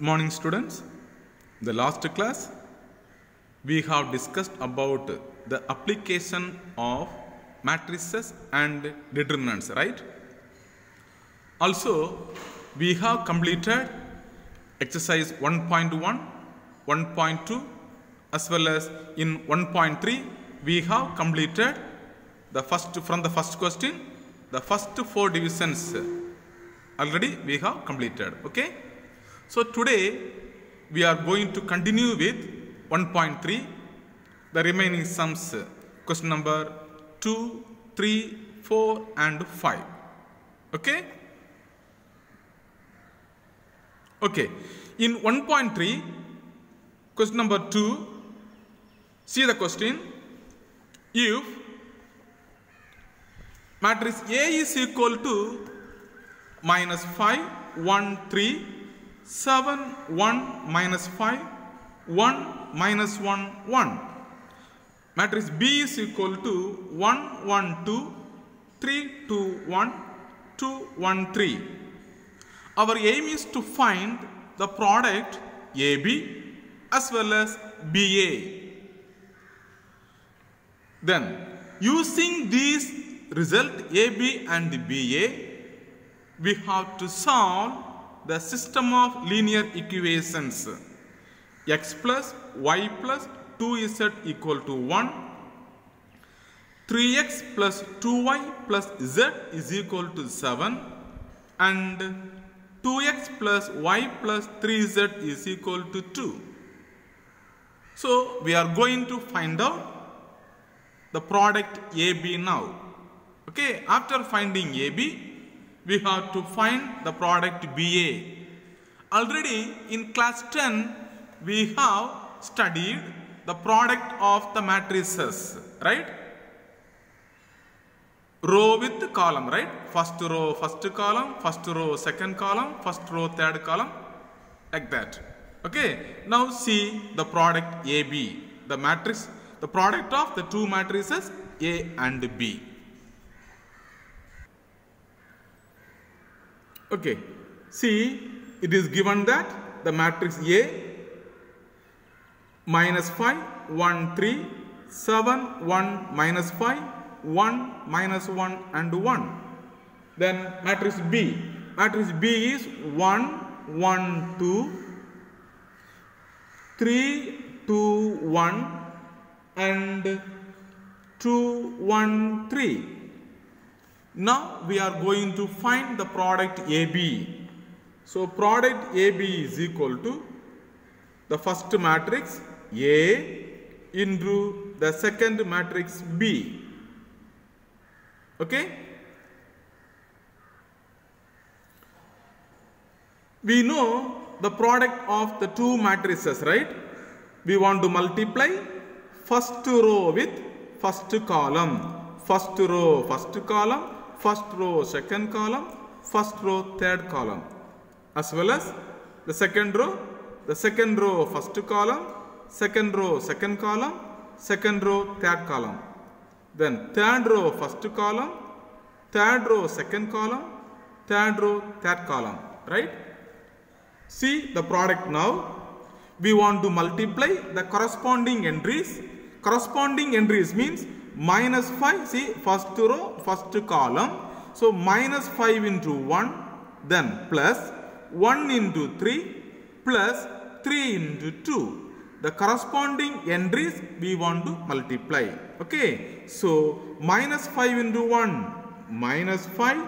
Morning students. In the last class we have discussed about the application of matrices and determinants, right? Also we have completed exercise 1.1, 1.2 as well as in 1.3 we have completed the first question, the first 4 divisions already we have completed. Okay, so today we are going to continue with 1.3, the remaining sums, question number 2, 3, 4 and 5. Okay. Okay, in 1.3, question number 2, see the question. If matrix A is equal to -5, 1, 3, 7, 1, -5, 1, -1, 1. Matrix B is equal to 1, 1, 2, 3, 2, 1, 2, 1, 3. Our aim is to find the product AB as well as BA. Then, using these result AB and BA, we have to solve the system of linear equations. X plus y plus 2z equal to 1, 3x plus 2y plus z is equal to 7, and 2x plus y plus 3z is equal to 2. So we are going to find out the product AB now. Okay, after finding AB, we have to find the product BA. Already in class 10, we have studied the product of the matrices, right? Row with column, right? First row, first column, first row, second column, first row, third column, like that. Okay, now see the product AB, the matrix, the product of the two matrices A and B. Okay, see, it is given that the matrix A -5, 1, 3, 7, 1, -5, 1, -1 and 1. Then matrix B. Matrix B is 1, 1, 2, 3, 2, 1 and 2, 1, 3. Now we are going to find the product AB. So product AB is equal to the first matrix A into the second matrix B. Okay. We know the product of the two matrices, right? We want to multiply first row with first column, first row first column, first row second column, first row third column, as well as the second row first column, second row second column, second row third column, then third row first column, third row second column, third row third column, right? See the product now. We want to multiply the corresponding entries. Corresponding entries means -5, see first row first column, so -5 into 1, then plus 1 into 3 plus 3 into 2. The corresponding entries we want to multiply. Okay, so -5 into 1, -5,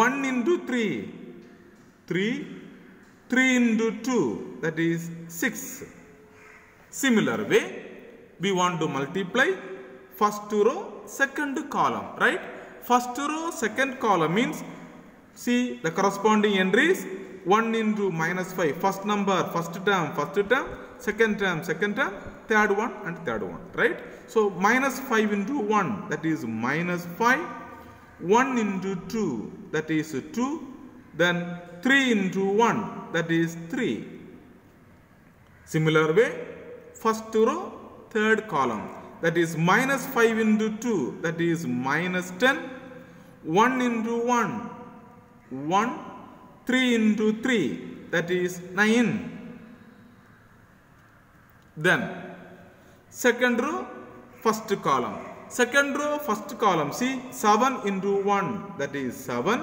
1 into 3, 3, 3 into 2, that is 6. Similar way, we want to multiply first row second column, right? First row second column means, see the corresponding entries, 1 into -5, first number first term, second term, third one and third one, right? So -5 into 1, that is -5, 1 into 2, that is 2, then 3 into 1, that is 3. Similar way, first row third column, that is -5 into 2, that is -10, 1 into 1, 1, 3 into 3, that is 9. Then second row, first column. Second row, first column. See, 7 into 1, that is 7,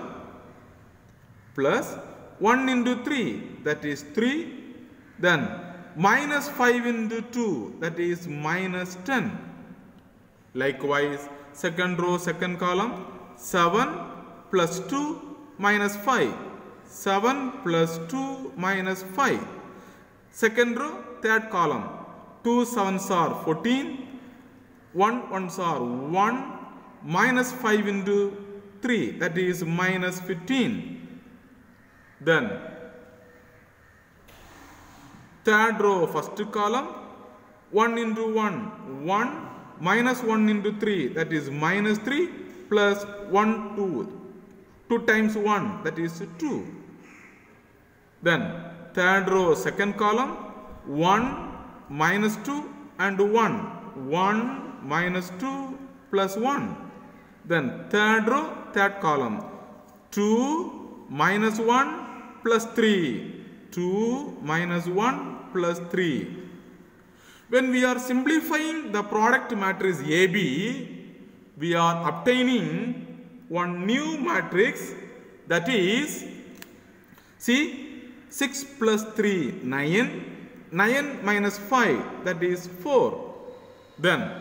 plus 1 into 3, that is 3. Then minus 5 into 2, that is minus 10. Likewise, second row, second column, 7 plus 2 minus 5. 7 plus 2 minus 5. Second row, third column, 2 7s are 14, 1 1s are 1, minus 5 into 3, that is minus 15. Then third row, first column, 1 into 1, 1, minus 1 into 3, that is minus 3, plus 1, 2. 2 times 1, that is 2. Then third row, second column, 1, minus 2 and 1. 1 minus 2 plus 1. Then third row, third column, 2 minus 1 plus 3. 2 minus 1 plus 3. When we are simplifying the product matrix AB, we are obtaining one new matrix, that is, see, 6 plus 3, 9, 9 minus 5, that is 4. Then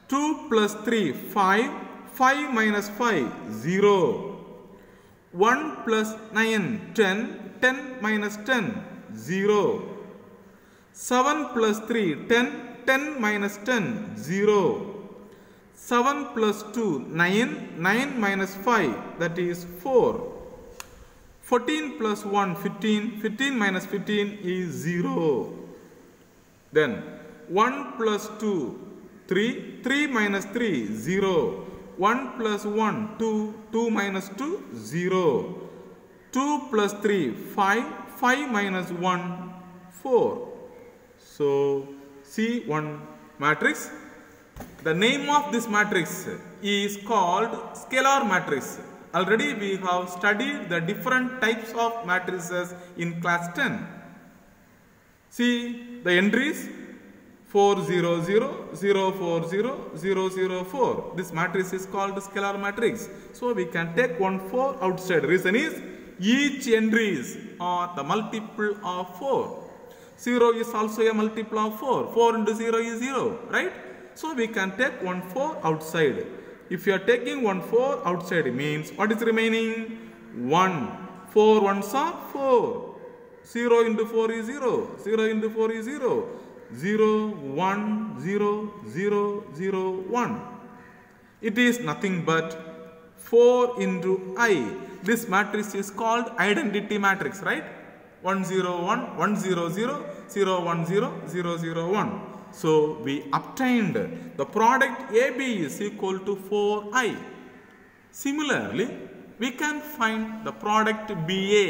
2 plus 3, 5, 5 minus 5, 0. 1 plus 9, 10, 10 minus 10, 0. 7 plus 3, 10, 10 minus 10, 0. 7 plus 2, 9, 9 minus 5, that is 4. 14 plus 1, 15, 15 minus 15 is 0. Then 1 plus 2, 3, 3 minus 3, 0. 1 plus 1, 2, 2 minus 2, 0. 2 plus 3, 5, 5 minus 1, 4. So, see one matrix. The name of this matrix is called scalar matrix. Already we have studied the different types of matrices in class 10. See the entries 4 0 0 0 4 0 0 0 4. This matrix is called scalar matrix. So we can take 1 4 outside. Reason is each entries are the multiple of 4. 0 is also a multiple of 4. 4 into 0 is 0, right? So we can take 1 4 outside. If you are taking 1 4 outside, means what is remaining? 1. 4 ones are 4. 0 into 4 is 0. 0 into 4 is 0. 0, 1, 0, 0, 0, 1. It is nothing but 4 into I. This matrix is called identity matrix, right? 1 0 1, 1 0 0, 0 1 0, 0 0 1. So we obtained the product AB is equal to 4I. Similarly, we can find the product BA.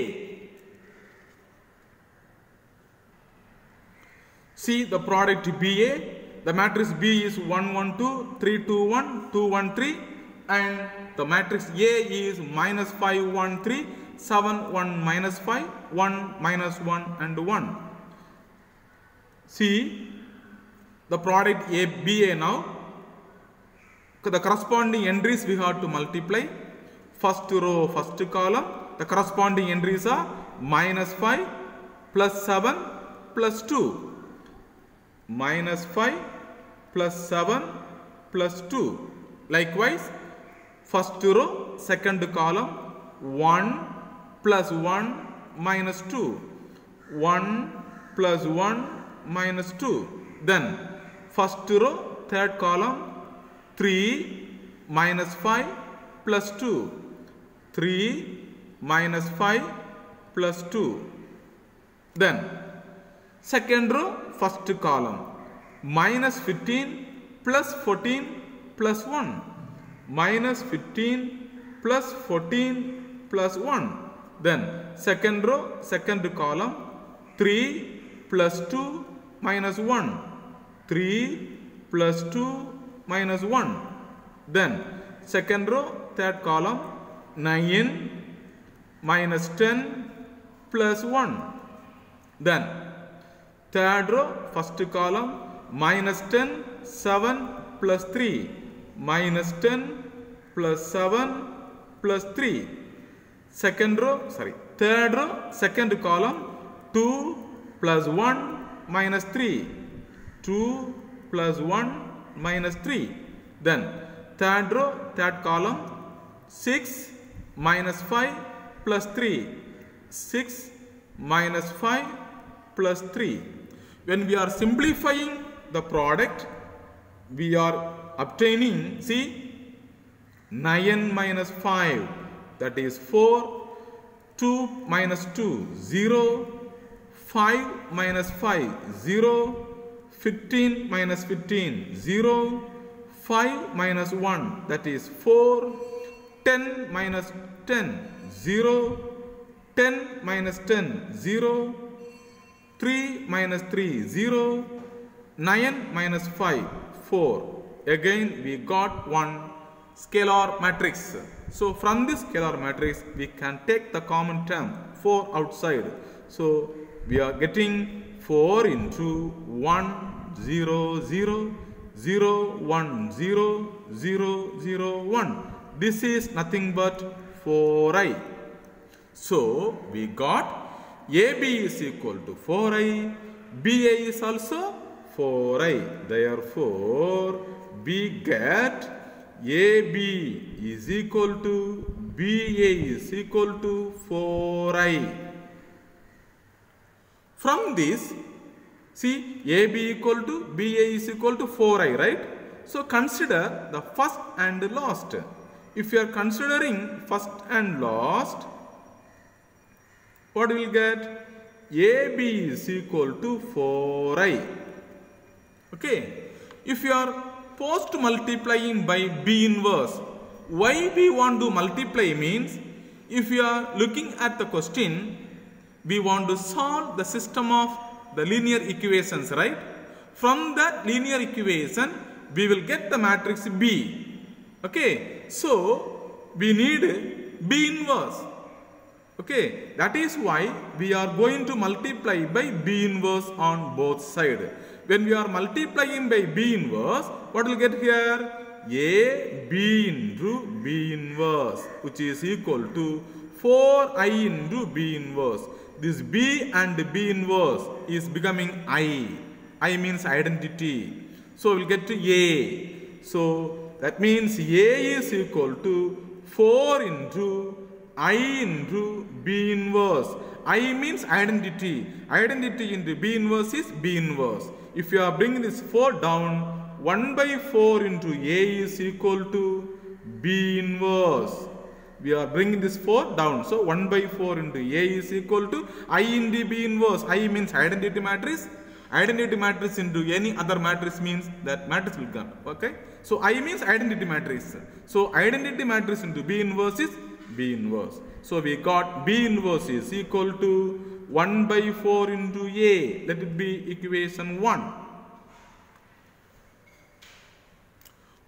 See the product BA. The matrix B is 1 1 2, 3 2 1, 2 1 3, and the matrix A is minus 5 1 3, 7 1 minus 5, 1 minus 1 and 1. See the product BA now. The corresponding entries we have to multiply. First row, first column. The corresponding entries are minus 5 plus 7 plus 2. Minus 5 plus 7 plus 2. Likewise, first row, second column, 1 plus 1 minus 2. 1 plus 1 minus 2. Then, first row, third column, 3 minus 5 plus 2. 3 minus 5 plus 2. Then, second row, first column, minus 15 plus 14 plus 1. Minus 15 plus 14 plus 1. Then, second row, second column, 3 plus 2 minus 1. 3 plus 2 minus 1. Then, second row, third column, 9 minus 10 plus 1. Then third row, first column, minus 10, 7 plus 3, minus 10 plus 7 plus 3. Second row, third row, second column, 2 plus 1 minus 3, 2 plus 1 minus 3. Then third row, third column, 6 minus 5 plus 3, 6 minus 5 plus 3. When we are simplifying the product, we are obtaining, see, 9 minus 5, that is 4, 2 minus 2, 0, 5 minus 5, 0, 15 minus 15, 0, 5 minus 1, that is 4, 10 minus 10, 0, 10 minus 10, 0, 3 minus 3, 0, 9 minus 5, 4. Again we got one scalar matrix. So from this scalar matrix we can take the common term 4 outside. So we are getting 4 into 1, 0, 0, 0, 1, 0, 0, 0, 1. This is nothing but 4i. So we got AB is equal to 4i, BA is also 4i. Therefore, we get AB is equal to BA is equal to 4i. From this, see, AB equal to BA is equal to 4i, right? So consider the first and last. If you are considering first and last, what we will get? AB is equal to 4i. Okay. If you are post multiplying by B inverse, why we want to multiply means, if you are looking at the question, we want to solve the system of the linear equations, right? From that linear equation, we will get the matrix B. Okay. So we need B inverse. Okay, that is why we are going to multiply by B inverse on both sides. When we are multiplying by B inverse, what will get here? A B into B inverse, which is equal to 4i into B inverse. This B and B inverse is becoming I. I means identity. So we will get to A. So that means A is equal to 4 into I into B inverse. I means identity. Identity into B inverse is B inverse. If you are bringing this 4 down, 1 by 4 into A is equal to B inverse. We are bringing this 4 down. So 1 by 4 into A is equal to I into B inverse. I means identity matrix. Identity matrix into any other matrix means that matrix will come. Okay. So I means identity matrix. So identity matrix into B inverse is B inverse. So we got B inverse is equal to 1 by 4 into A. Let it be equation 1.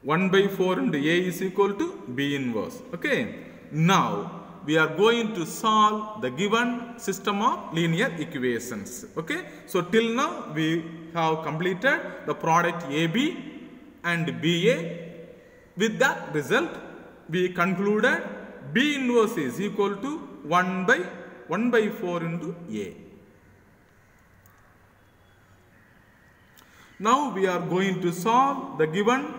1 by 4 into A is equal to B inverse. Okay. Now we are going to solve the given system of linear equations. Okay. So till now we have completed the product AB and BA. With that result, we concluded B inverse is equal to 1 by 4 into A. Now we are going to solve the given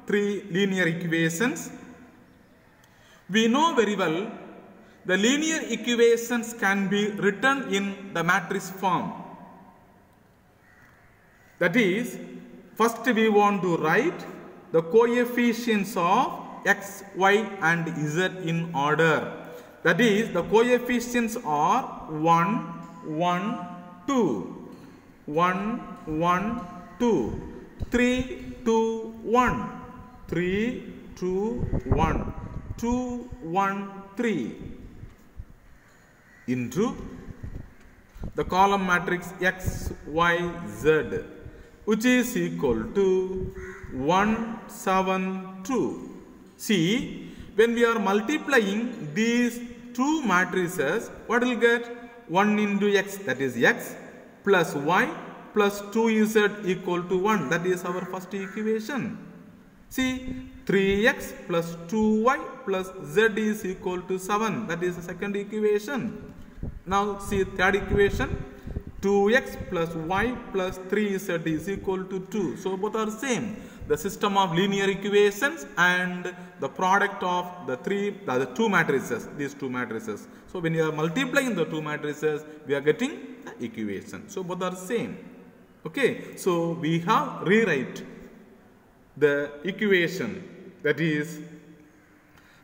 3 linear equations. We know very well the linear equations can be written in the matrix form. That is, first we want to write the coefficients of x, y and z in order. That is, the coefficients are 1, 1, 2, 1, 1, 2, 3, 2, 1, 3, 2, 1, 2, 1, 3 into the column matrix x, y, z, which is equal to 1, 7, 2. See, when we are multiplying these two matrices, what will get? 1 into x, that is x, plus y plus 2z equal to 1. That is our first equation. See, 3x plus 2y plus z is equal to 7. That is the second equation. Now see third equation. 2x plus y plus 3z is equal to 2. So both are same. The system of linear equations and the product of the two matrices, these two matrices. So when you are multiplying the two matrices, we are getting the equation. So both are same. Okay. So we have rewrite the equation, that is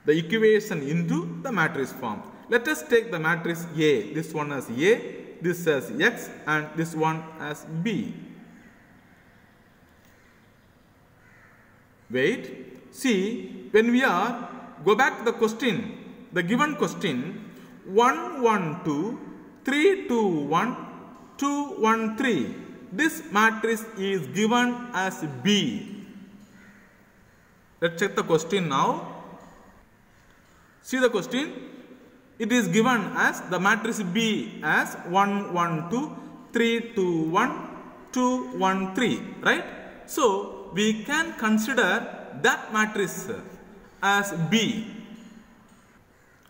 the equation into the matrix form. Let us take the matrix A. This one as A, this as X, and this one as B. Wait, see, when we are, go back to the question, the given question, 1, 1, 2, 3, 2, 1, 2, 1, 3. This matrix is given as B. Let's check the question now. See the question. It is given as the matrix B as 1, 1, 2, 3, 2, 1, 2, 1, 3. Right? So, we can consider that matrix as B.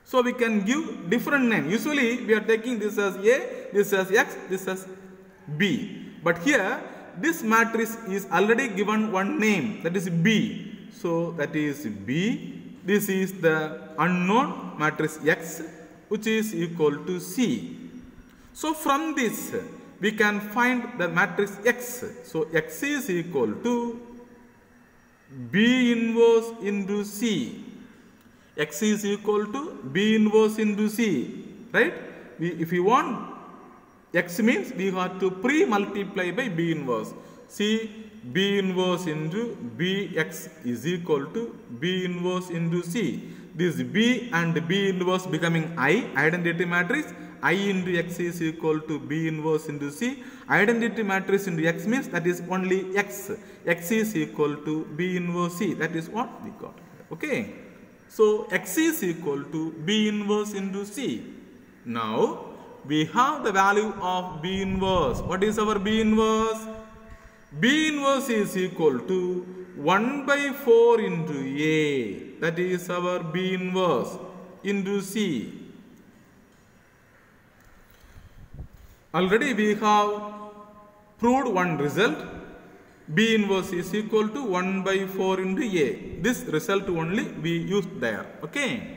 So, we can give different name. Usually, we are taking this as A, this as X, this as B. But here, this matrix is already given one name, that is B. So, that is B. This is the unknown matrix X, which is equal to C. So, from this, we can find the matrix X. So, X is equal to B inverse into C. X is equal to B inverse into C. Right? If you want X means we have to pre-multiply by B inverse. See, B inverse into Bx is equal to B inverse into C. This B and B inverse becoming I, identity matrix. I into X is equal to B inverse into C. Identity matrix into X means that is only X. X is equal to B inverse C. That is what we got. Okay. So, X is equal to B inverse into C. Now, we have the value of B inverse. What is our B inverse? B inverse is equal to 1 by 4 into A. That is our B inverse into C. Already we have proved one result. B inverse is equal to 1 by 4 into A. This result only we used there. Okay.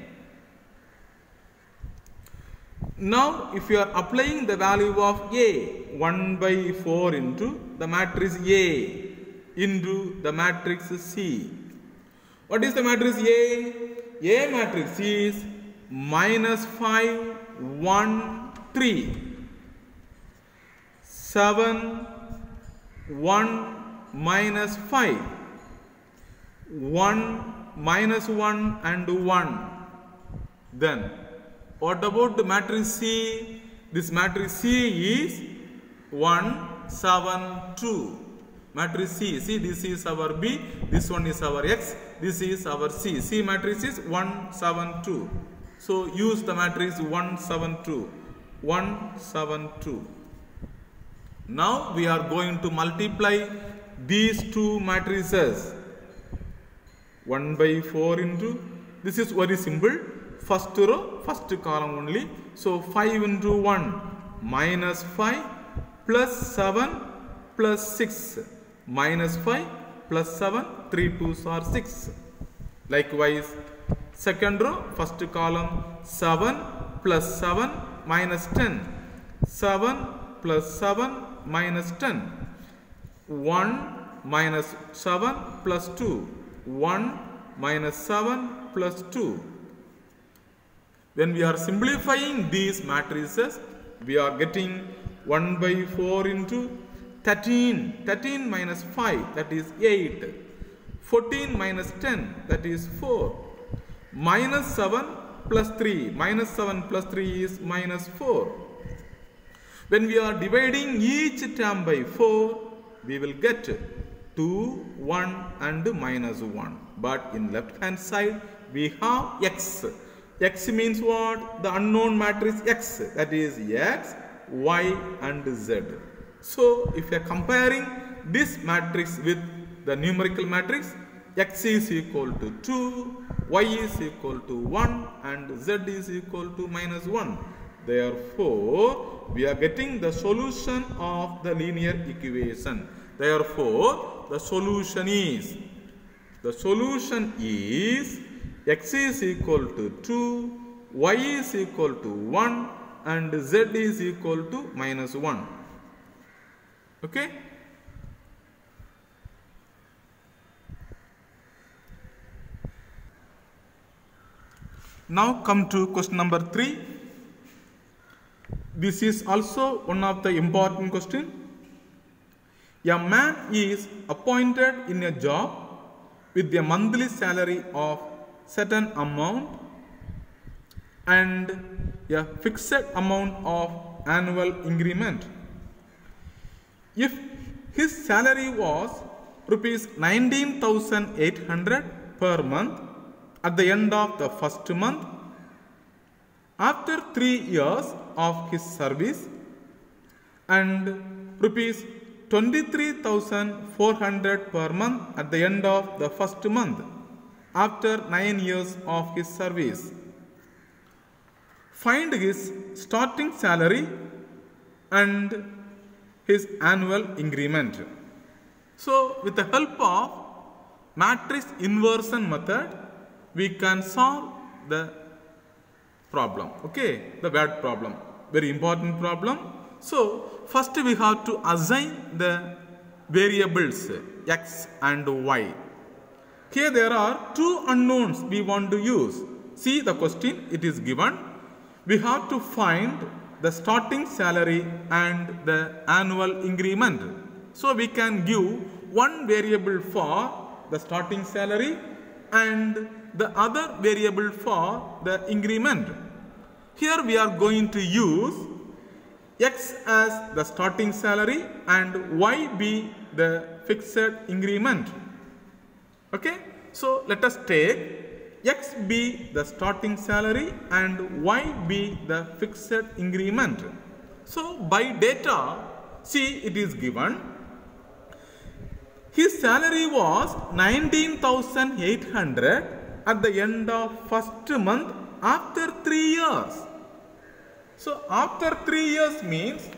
Now, if you are applying the value of A, 1 by 4 into the matrix A into the matrix C. What is the matrix A? A matrix is minus 5, 1, 3, 7, 1, minus 5, 1, minus 1 and 1. Then, what about the matrix C? This matrix C is 1, 7, 2. Matrix C. See, this is our B. This one is our X. This is our C. C matrix is 1, 7, 2. So, use the matrix 1, 7, 2. 1, 7, 2. Now, we are going to multiply these two matrices. 1 by 4 into, this is very simple. First row, first column only. So, 5 into 1 minus 5 plus 7 plus 6. Minus 5 plus 7, 3 2s are 6. Likewise, second row, first column, 7 plus 7 minus 10. 7 plus 7 minus 10. 1 minus 7 plus 2. 1 minus 7 plus 2. When we are simplifying these matrices, we are getting 1 by 4 into 13. 13 minus 5, that is 8. 14 minus 10, that is 4. Minus 7 plus 3. Minus 7 plus 3 is minus 4. When we are dividing each term by 4, we will get 2, 1 and minus 1. But in left hand side, we have X. X means what? The unknown matrix X. That is X, Y and Z. So if you are comparing this matrix with the numerical matrix, x is equal to 2, y is equal to 1 and z is equal to minus 1. Therefore, we are getting the solution of the linear equation. Therefore, the solution is x is equal to 2, y is equal to 1 and z is equal to minus 1. Okay? Now come to question number 3. This is also one of the important question. A man is appointed in a job with a monthly salary of certain amount and a fixed amount of annual increment. If his salary was rupees 19,800 per month at the end of the first month, after 3 years of his service, and rupees 23,400 per month at the end of the first month after 9 years of his service. Find his starting salary and his annual increment. So, with the help of matrix inversion method, we can solve the problem. Okay, the word problem, very important problem. So, first we have to assign the variables x and y. Here there are two unknowns we want to use. See the question, it is given. We have to find the starting salary and the annual increment. So, we can give one variable for the starting salary and the other variable for the increment. Here we are going to use x as the starting salary and y be the fixed increment. Okay. So, let us take x be the starting salary and y be the fixed increment. So, by data, see it is given. His salary was 19,800 at the end of first month after 3 years. So, after 3 years means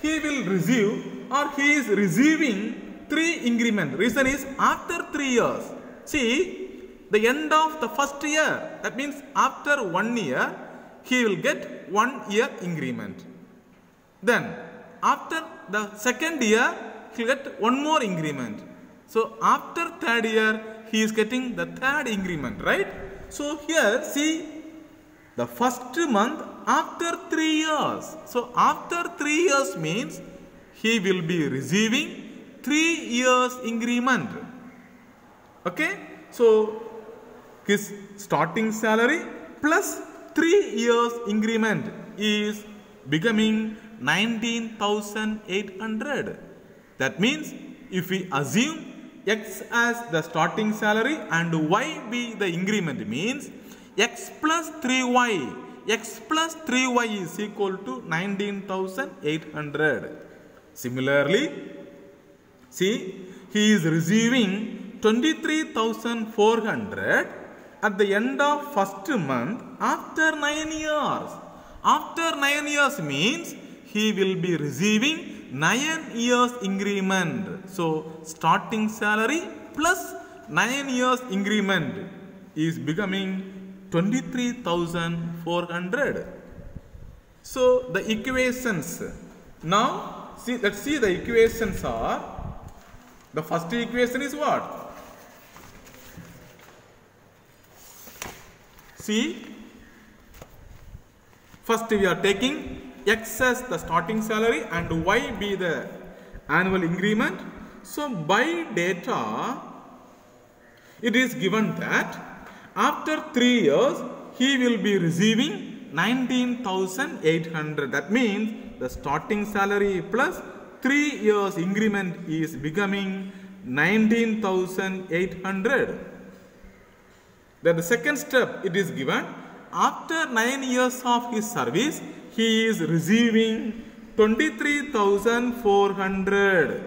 he will receive or he is receiving 3 increment. Reason is after 3 years. See, the end of the first year, that means after 1 year, he will get 1 year increment. Then, after the second year, he will get 1 more increment. So, after third year, he is getting the third increment, right? So, here see the first month after 3 years. So, after 3 years means he will be receiving 3 years increment. Okay? So, his starting salary plus 3 years increment is becoming 19,800. That means if we assume x as the starting salary and y be the increment means x plus 3y. X plus 3y is equal to 19,800. Similarly, see he is receiving 23,400 at the end of first month after 9 years. After 9 years means he will be receiving 9 years increment. So, starting salary plus 9 years increment is becoming 23,400. So, the equations. Now, see, let's see the equations are. The first equation is what? See, first we are taking x as the starting salary and y be the annual increment. So, by data, it is given that after 3 years, he will be receiving 19,800. That means the starting salary plus 3 years increment is becoming 19,800. Then the second step, it is given after 9 years of his service, he is receiving 23,400.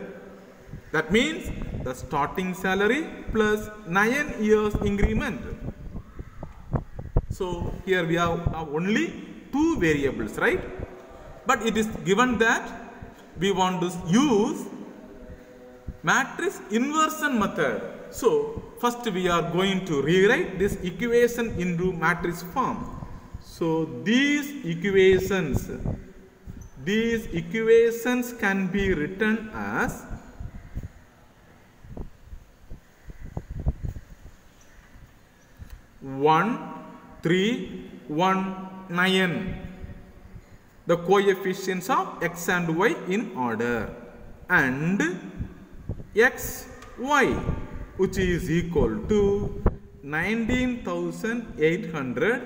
That means the starting salary plus 9 years increment. So here we have only two variables, right? But it is given that we want to use matrix inversion method. So first we are going to rewrite this equation into matrix form. So these equations can be written as 1, 3, 1, 9. The coefficients of x and y in order, and x, y, which is equal to 19,800,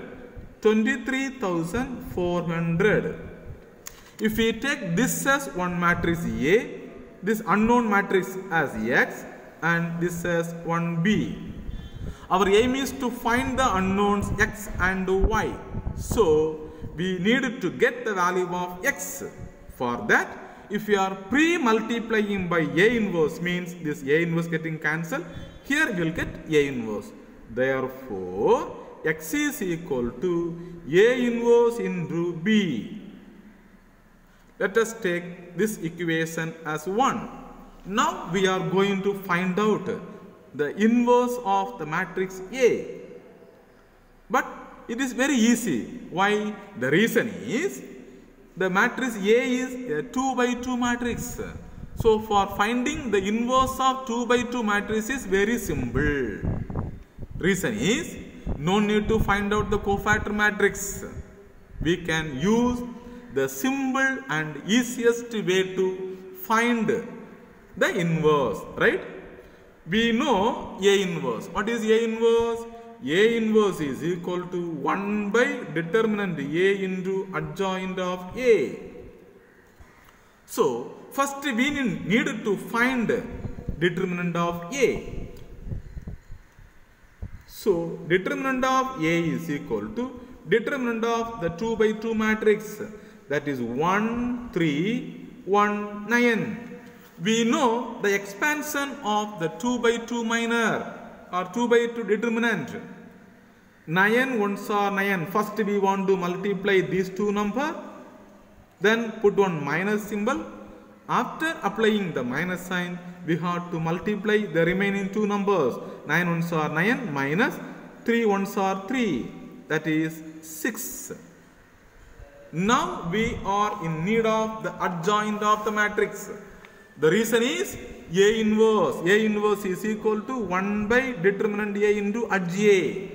23,400. If we take this as one matrix A, this unknown matrix as X, and this as 1B. Our aim is to find the unknowns X and Y. So we need to get the value of X. For that, if we are pre-multiplying by A inverse, means this A inverse getting cancelled, here we will get A inverse. Therefore, X is equal to A inverse into B. Let us take this equation as 1. Now we are going to find out the inverse of the matrix A. But it is very easy. Why? The reason is the matrix A is a 2 by 2 matrix. So for finding the inverse of 2 by 2 matrix is very simple. Reason is no need to find out the cofactor matrix. We can use the simple and easiest way to find the inverse, right? We know A inverse. What is A inverse? A inverse is equal to 1 by determinant A into adjoint of A. So first we need to find determinant of A. So determinant of A is equal to determinant of the 2 by 2 matrix, that is 1, 3, 1, 9. We know the expansion of the 2 by 2 minor or 2 by 2 determinant. 9 ones are 9. First we want to multiply these two numbers, then put one minus symbol. After applying the minus sign, we have to multiply the remaining two numbers. 9 ones are 9 minus 3 ones are 3, that is 6. Now we are in need of the adjoint of the matrix. The reason is A inverse. A inverse is equal to 1 by determinant A into adj A.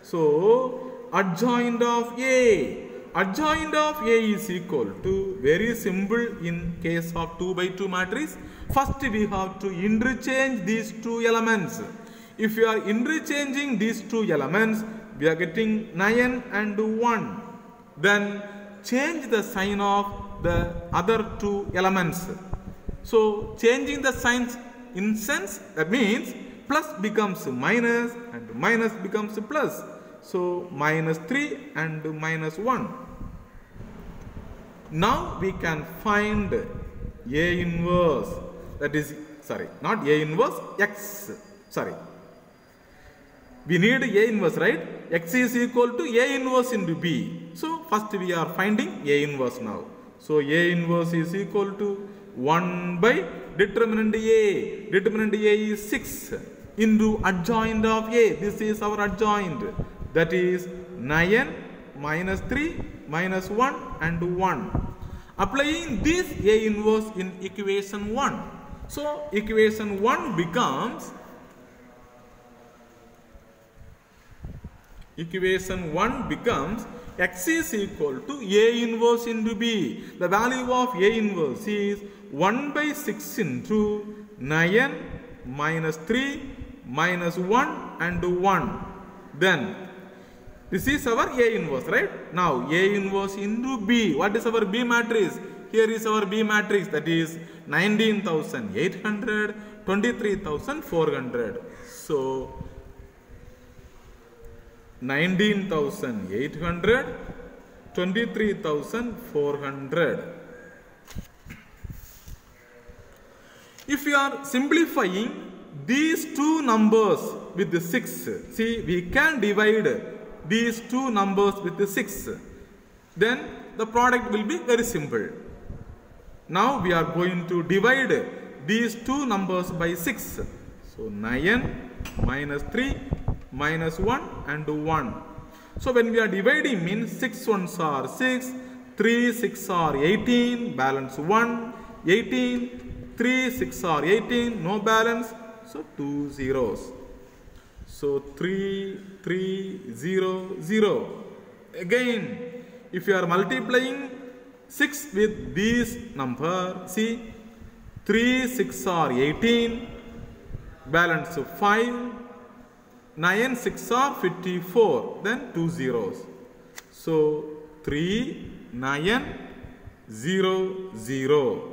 So adjoint of A. Adjoint of A is equal to, very simple in case of 2 by 2 matrix. First we have to interchange these two elements. If we are interchanging these two elements, we are getting 9 and 1. Then change the sign of the other two elements. So changing the signs in sense, that means plus becomes minus and minus becomes plus. So minus 3 and minus 1. Now we can find A inverse, that is, sorry, not A inverse, X, sorry. We need A inverse, right? X is equal to A inverse into B. So first we are finding A inverse now. So A inverse is equal to 1 by determinant A. Determinant A is 6 into adjoint of A. This is our adjoint. That is 9 minus 3 minus 1 and 1. Applying this A inverse in equation 1. So equation 1 becomes X is equal to A inverse into B. The value of A inverse is 1 by 6 into 9 minus 3 minus 1 and 1. Then this is our A inverse, right? Now A inverse into B. What is our B matrix? Here is our B matrix, that is 19,800, 23,400. So 19,800, 23,400. If we are simplifying these two numbers with the 6, see, we can divide these two numbers with the 6. Then the product will be very simple. Now we are going to divide these two numbers by 6. So 9 minus 3 minus 1 and 1. So when we are dividing means 6 ones are 6, 3 6 are 18, balance 1, 18, 3 6 are 18, no balance, so 2 zeros. So 3 3 0 0. Again, if you are multiplying 6 with this number, see, 3 6 are 18, balance 5, 9 6 are 54, then 2 zeros. So 3 9 0 0.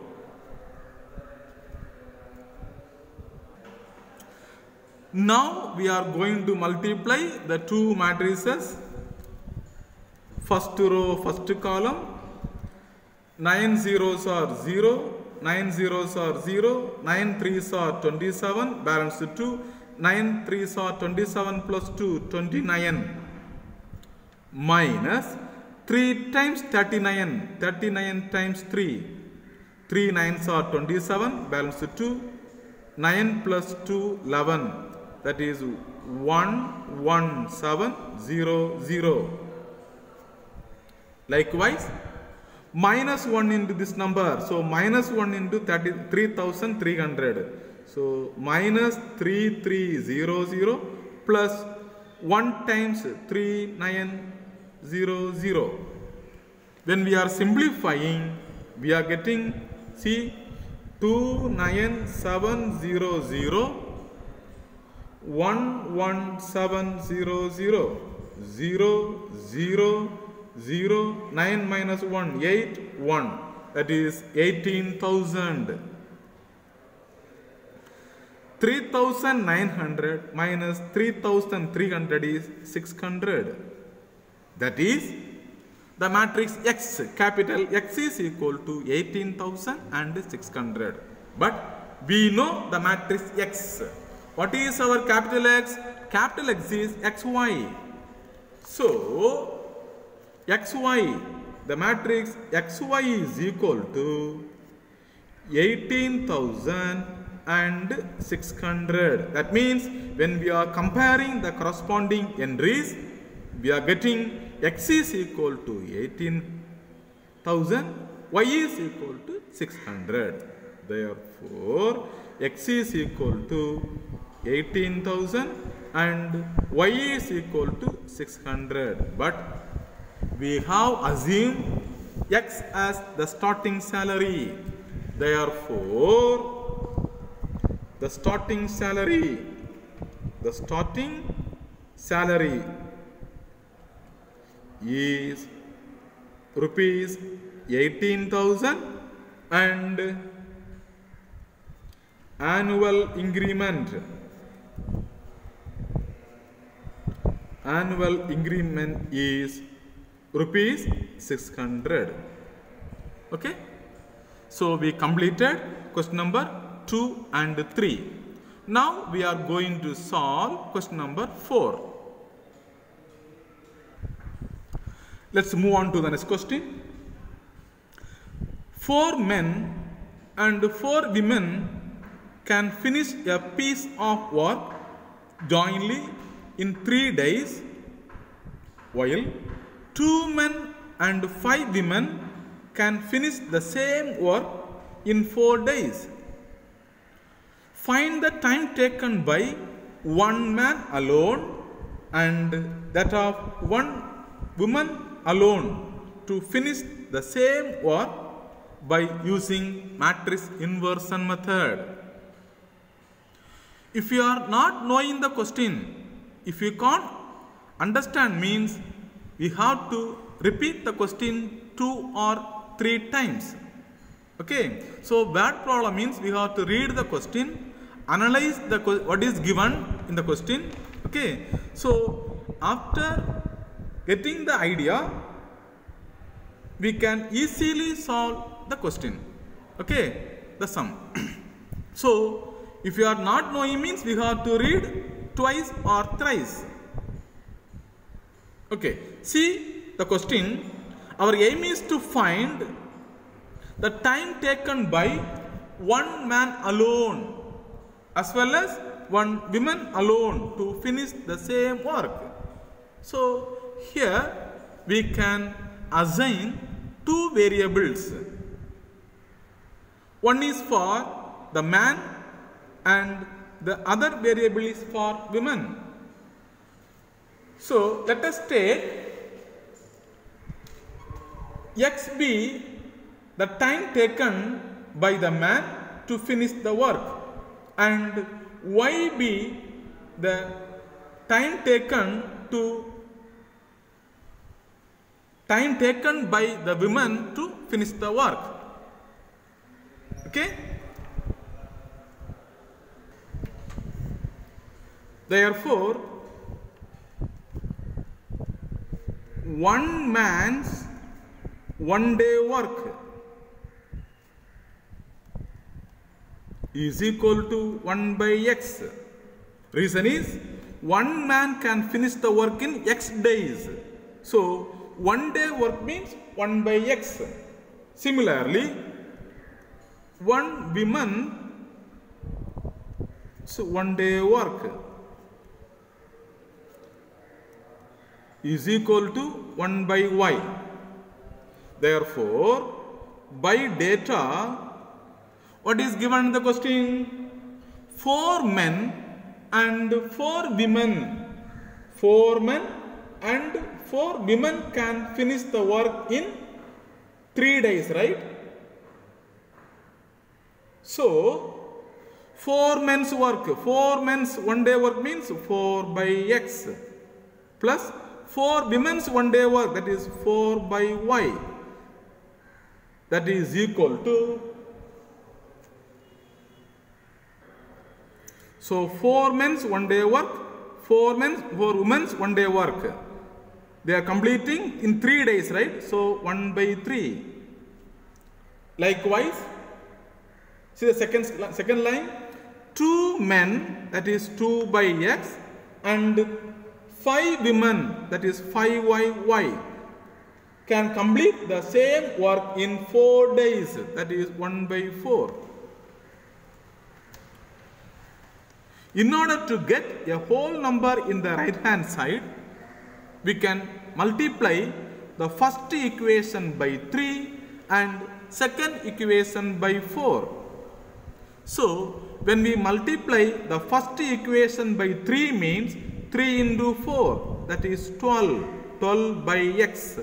Now we are going to multiply the two matrices. First row, first column. 9 zeros are 0, 9 zeros are 0, 9 threes are 27, balance 2, 9 threes are 27 plus 2, 29, minus 3 times 39, 39 times 3, 3 nines are 27, balance 2, 9 plus 2, 11, that is 1 1 7 0 0. Likewise, minus 1 into this number, so minus 1 into 33,300. So minus 3300 plus 1 times 3900. When we are simplifying, we are getting, see, 29700, 11700, 0 0 0, 9 minus 1, 8, 1, that is 18,000. 3,900 minus 3,300 is 600. That is, the matrix X, capital X is equal to 18,600. But we know the matrix X. What is our capital X? Capital X is XY. So, XY, the matrix XY is equal to 18,600. That means when we are comparing the corresponding entries, we are getting X is equal to 18,000, Y is equal to 600. Therefore, X is equal to 18,000 and Y is equal to 600. But we have assumed X as the starting salary. Therefore, the starting salary is rupees 18,000 and annual increment is rupees 600. Okay, so we completed question number 2 and 3. Now we are going to solve question number 4. Let's move on to the next question. 4 men and 4 women can finish a piece of work jointly in 3 days, while 2 men and 5 women can finish the same work in 4 days. Find the time taken by one man alone and that of one woman alone to finish the same work by using matrix inversion method. If you are not knowing the question, if you can't understand, means we have to repeat the question 2 or 3 times. Okay, so bad problem means we have to read the question, analyze the what is given in the question. Okay, so after getting the idea, we can easily solve the question. Okay, the sum. So, if you are not knowing means we have to read twice or thrice. Okay, see the question. Our aim is to find the time taken by one man alone as well as one woman alone to finish the same work. So, here we can assign two variables. One is for the man and the other variable is for women. So, let us take X be the time taken by the man to finish the work and Y be the time taken by the women to finish the work. Okay? Therefore, one man's one day work is equal to 1 by X. Reason is, one man can finish the work in X days. So, one day work means 1 by X. Similarly, one woman, so one day work is equal to 1 by Y. Therefore, by data, what is given in the question? 4 men and 4 women. 4 men and 4 women can finish the work in 3 days, right? So, 4 men's work, 4 men's one day work means 4 by X plus 4 women's one day work, that is 4 by Y, that is equal to, so 4 men's one day work, 4 women's one day work. They are completing in 3 days, right? So 1 by 3. Likewise, see the second line, 2 men, that is 2 by X, and 5 women, that is 5 by Y, can complete the same work in 4 days, that is 1 by 4. In order to get a whole number in the right hand side, we can multiply the first equation by 3 and second equation by 4. So, when we multiply the first equation by 3 means 3 into 4, that is 12, 12 by X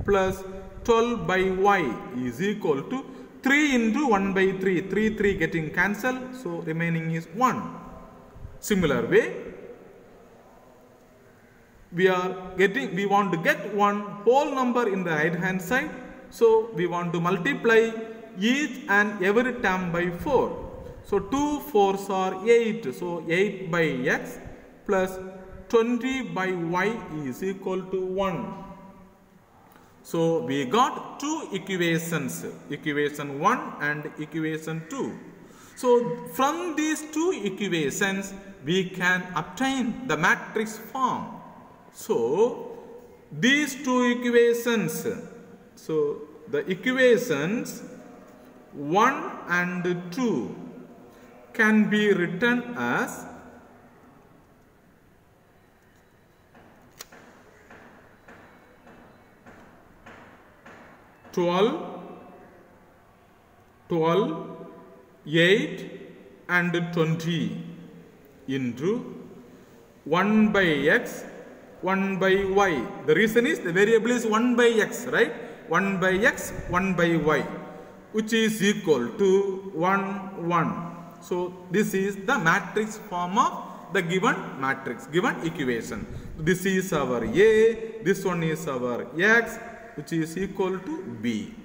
plus 12 by Y is equal to 3 into 1 by 3, 3 getting cancelled, so remaining is 1. Similar way, we want to get one whole number in the right hand side, so we want to multiply each and every term by 4. So 2 4s are 8, so 8 by X plus 20 by Y is equal to 1. So we got two equations, equation 1 and equation 2. So from these two equations, we can obtain the matrix form. So these two equations, so the equations 1 and 2 can be written as twelve, 8 and 20 into 1 by X, 1 by Y. The reason is the variable is 1 by X, right? 1 by X, 1 by Y, which is equal to 1, 1. So this is the matrix form of the given matrix, given equation. This is our A, this one is our X, which is equal to B.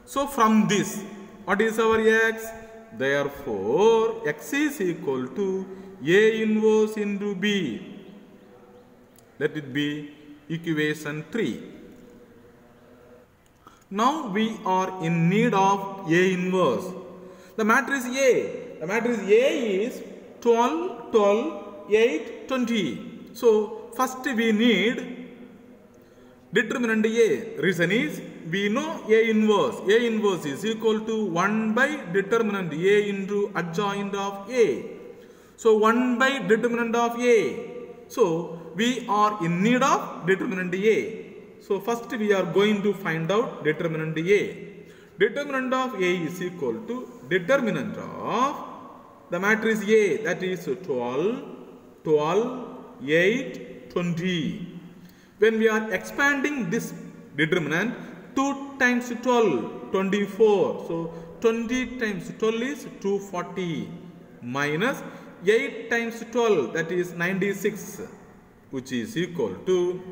So from this, what is our X? Therefore, X is equal to A inverse into B. Let it be equation 3. Now we are in need of A inverse. The matrix A, the matrix A is 12, 12, 8, 20. So first we need determinant A. Reason is we know A inverse. A inverse is equal to 1 by determinant A into adjoint of A. So 1 by determinant of A. So we are in need of determinant A. So first we are going to find out determinant A. Determinant of A is equal to determinant of the matrix A, that is 12, 12, 8, 20. When we are expanding this determinant, 2 times 12, 24. So 20 times 12 is 240 minus 8 times 12, that is 96, which is equal to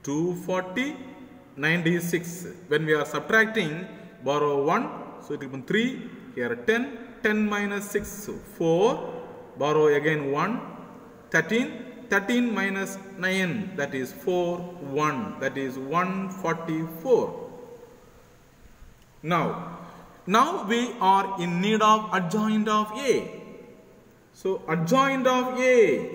240, 96. When we are subtracting, borrow 1, so it will be 3, here 10, 10 minus 6, 4, borrow again 1, 13, 13 minus 9, that is 4, 1, that is 144. Now we are in need of adjoint of A. So adjoint of A,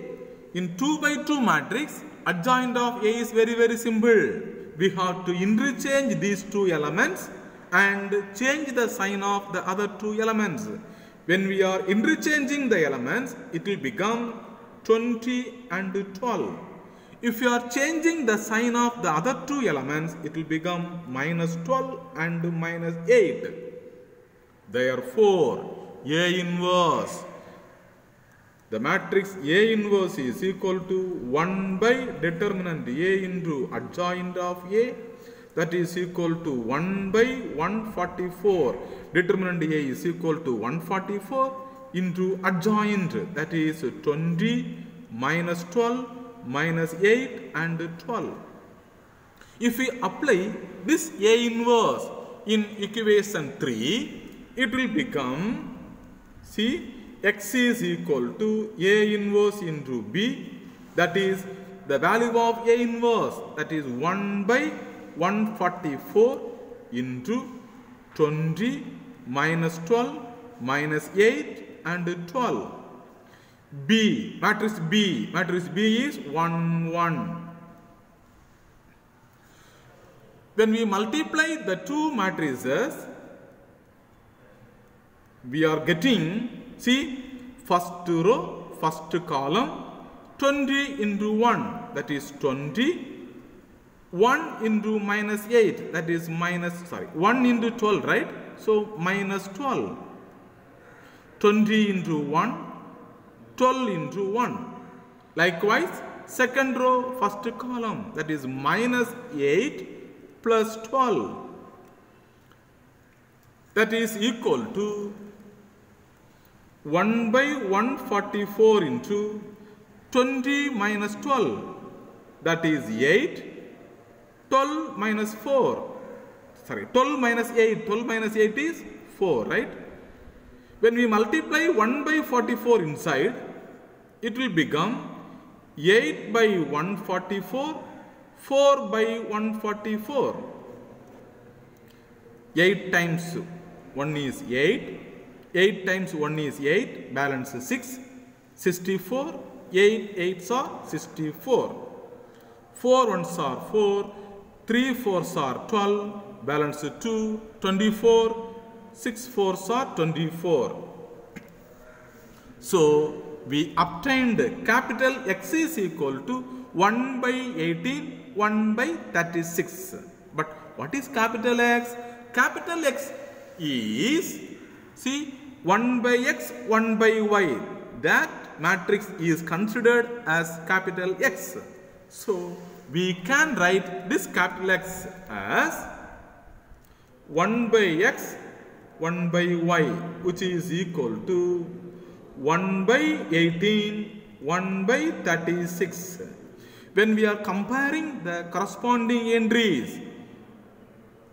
in 2 by 2 matrix, adjoint of A is very, very simple. We have to interchange these two elements and change the sign of the other two elements. When we are interchanging the elements, it will become 20 and 12. If you are changing the sign of the other two elements, it will become minus 12 and minus 8. Therefore, A inverse, the matrix A inverse is equal to 1 by determinant A into adjoint of A, that is equal to 1 by 144. Determinant A is equal to 144 into adjoint, that is 20 minus 12 minus 8 and 12. If we apply this A inverse in equation 3, it will become, see, X is equal to A inverse into B, that is the value of A inverse, that is 1 by 144 into 20 minus 12 minus 8 and 12. B, matrix B is 1, 1. When we multiply the two matrices, we are getting, see, first row, first column, 20 into 1, that is 20. 1 into minus 8, that is 1 into 12, right? So minus 12. 20 into 1, 12 into 1. Likewise, second row, first column, that is minus 8 plus 12. That is equal to 1 by 144 into 20 minus 12, that is 8. 12 minus 4, 12 minus 8, 12 minus 8 is 4, right? When we multiply 1 by 44 inside, it will become 8 by 144, 4 by 144. 8 times 1 is 8, 8 times 1 is 8, balance 6, 64, 8 8s are 64. 4 1s are 4, 3 4s are 12, balance 2, 24, 6 4s are 24. So, we obtained capital X is equal to 1 by 18, 1 by 36. But what is capital X? Capital X is, see, 1 by X, 1 by Y. That matrix is considered as capital X. So, we can write this capital X as 1 by X, 1 by Y, which is equal to 1 by 18, 1 by 36. When we are comparing the corresponding entries,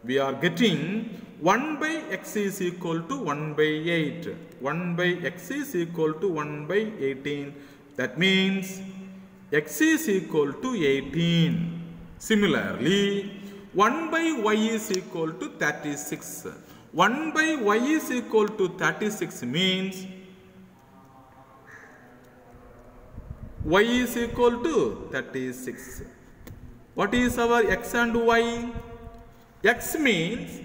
we are getting 1 by X is equal to 1 by 8. 1 by X is equal to 1 by 18. That means X is equal to 18. Similarly, 1 by Y is equal to 36. 1 by Y is equal to 36 means y is equal to 36. What is our x and y? X means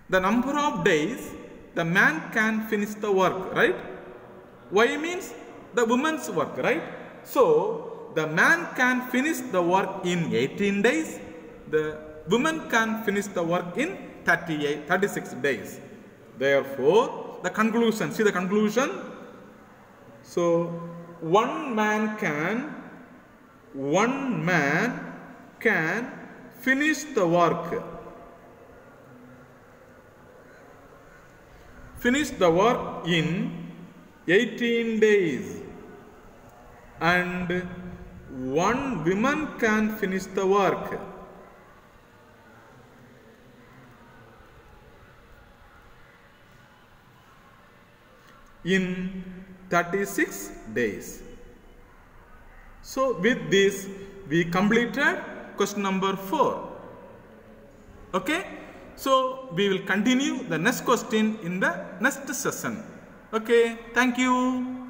the number of days the man can finish the work, right? Y means the woman's work, right? So the man can finish the work in 18 days. The woman can finish the work in 36 days. Therefore, the conclusion, see the conclusion. So one man can finish the work. Finish the work in 18 days, and one woman can finish the work in 36 days. So with this we completed question number 4. Okay, so we will continue the next question in the next session. Okay, thank you.